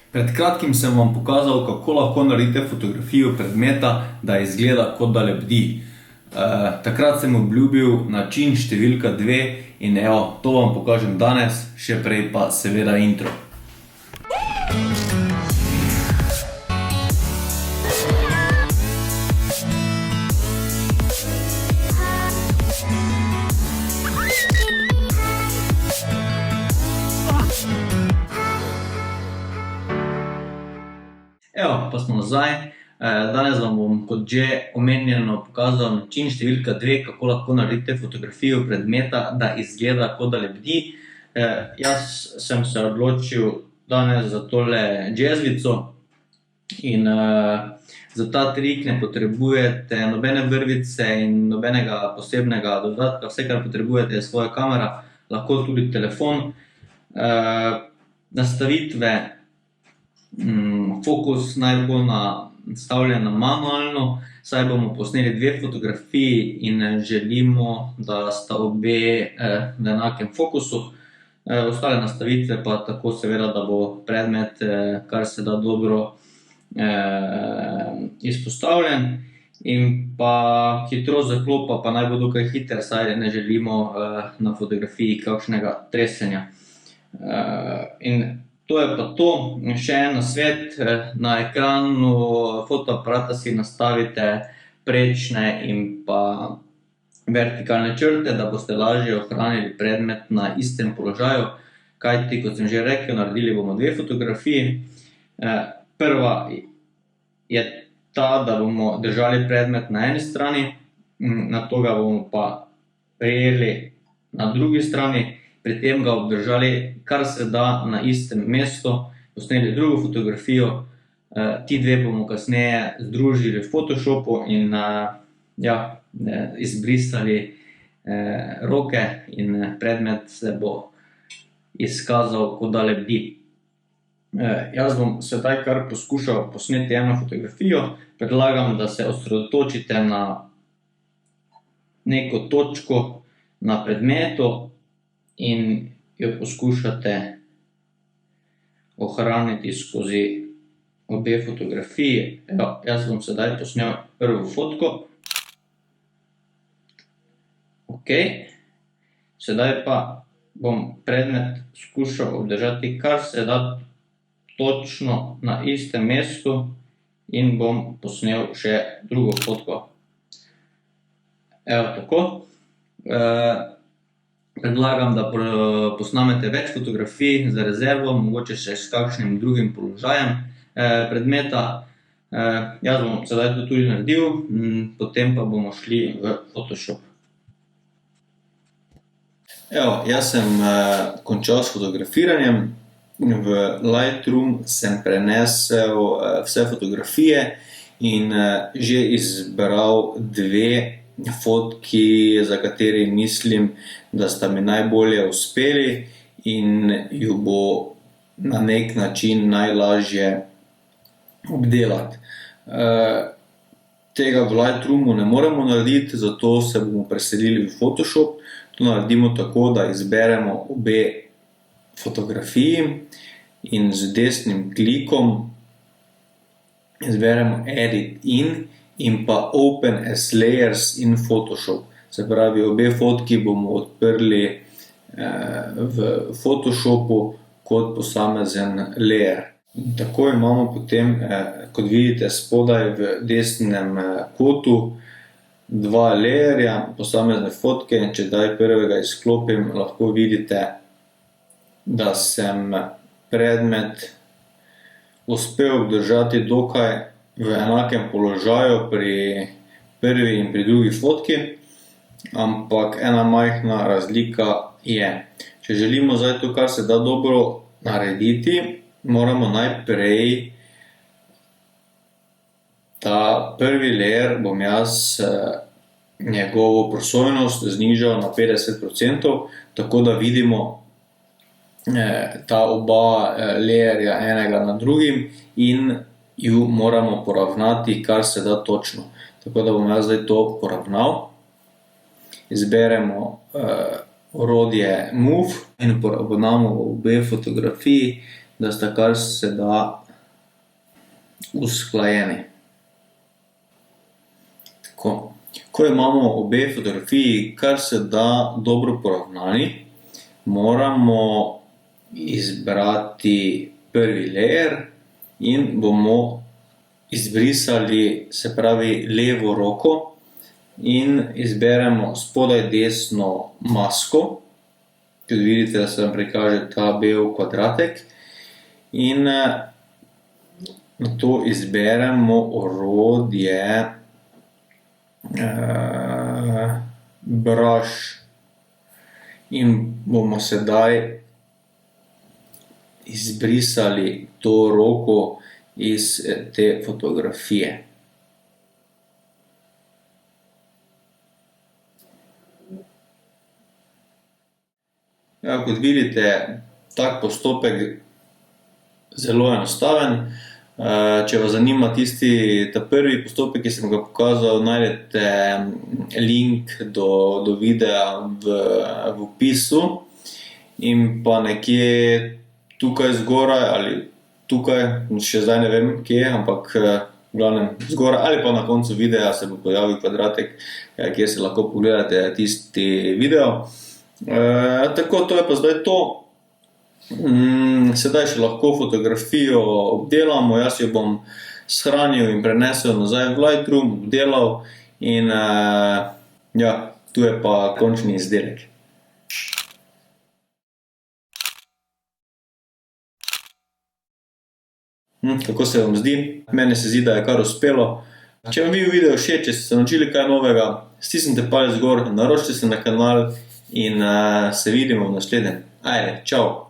Pred kratkim sem vam pokazal, kako lahko naredite fotografijo predmeta, da izgleda, kot da lebdi. Takrat sem obljubil način številka 2 in evo, to vam pokažem danes, še prej pa seveda intro. Evo, pa smo nazaj. Danes vam bom, kot že omenjeno, pokazal način številka 2, kako lahko naredite fotografijo predmeta, da izgleda, kot da lebdi. Jaz sem se odločil danes za tole džezvico in za ta trik ne potrebujete nobene vrvice in nobenega posebnega dodatka. Vse, kar potrebujete, je svoja kamera, lahko tudi telefon. Nastavitve, fokus naj bo nastavljen manualno, saj bomo posneli 2 fotografiji in želimo, da sta obe v enakem fokusu. Ostale nastavitve pa tako seveda, da bo predmet kar se da dobro izpostavljen, in pa hitrost zaklopa pa naj bo dokaj hiter, saj ne želimo na fotografiji kakšnega tresenja. In to je pa to. Še en nasvet, na ekranu fotoaparata si nastavite prečne in pa vertikalne črte, da boste lažje ohranili predmet na istem položaju, kajti, kot sem že rekel, naredili bomo 2 fotografiji. Prva je ta, da bomo držali predmet na eni strani, nato ga bomo pa prijeli na drugi strani, pri tem ga obdržali kar se da na istem mestu, posneli drugo fotografijo. Ti 2 bomo kasneje združili v Photoshopu in izbrisali roke in predmet se bo izkazal, kot da lebdi. Jaz bom sedaj kar poskušal posneti eno fotografijo. Predlagam, da se osredotočite na neko točko na predmetu in jo poskušate ohraniti skozi obe fotografiji. Jaz bom sedaj posnel prvo fotko. Sedaj pa bom predmet skušal obdržati kar se da točno na istem mestu in bom posnel še drugo fotko. Evo tako. Predlagam, da posnamete več fotografij za rezervo, mogoče še s kakšnim drugim položajem predmeta. Jaz bom sedaj to tudi naredil, potem pa bomo šli v Photoshop. Evo, jaz sem končal s fotografiranjem. V Lightroom sem prenesel vse fotografije in že izbral 2 fotki, za kateri mislim, da sta mi najbolje uspeli in ju bo na nek način najlažje obdelati. Tega v Lightroomu ne moremo narediti, zato se bomo preselili v Photoshop. To naredimo tako, da izberemo obe fotografiji in z desnim klikom izberemo Edit in pa Open as Layers in Photoshop. Se pravi, obe fotki bomo odprli v Photoshopu kot posamezen layer. Tako imamo potem, kot vidite spodaj v desnem kotu, 2 layerja, posamezne fotke. Če daj prvega izklopim, lahko vidite, da sem predmet uspel obdržati dokaj v enakem položaju pri prvi in pri drugi fotki, ampak ena majhna razlika je. Če želimo zdaj to kar se da dobro narediti, moramo najprej ta prvi layer, bom jaz njegovo prosojnost znižal na 50%, tako da vidimo ta oba layerja enega na drugim in ju moramo poravnati kar se da točno. Tako da bom jaz zdaj to poravnal. Izberemo orodje Move in poravnamo obe fotografiji da sta kar se da usklajeni. Tako. Ko imamo obe fotografiji kar se da dobro poravnani, moramo izbrati prvi layer in bomo izbrisali, se pravi, levo roko in izberemo spodaj desno masko. Tudi vidite, da se vam prikaže ta bel kvadratek. In nato izberemo orodje brush in bomo sedaj izbrisali to roko iz te fotografije. Ja, kot vidite, tak postopek zelo enostaven. Če vas zanima ta prvi postopek, ki sem ga pokazal, najdete link do videa v opisu in pa nekje tukaj zgoraj ali tukaj, še zdaj ne vem kje, ampak v glavnem zgoraj ali pa na koncu videa se bo pojavil kvadratek, kjer si lahko pogledate tisti video. Tako, to je pa zdaj to. Sedaj še lahko fotografijo obdelamo, jaz jo bom shranil in prenesel nazaj v Lightroom, obdelal in ja, tu je pa končni izdelek. Kako se vam zdi? Meni se zdi, da je kar uspelo. Če vam bil video všeč, če ste se naučili kaj novega, stisnite palec gor, naročite se na kanal in se vidimo v naslednjem. Ajde, čau!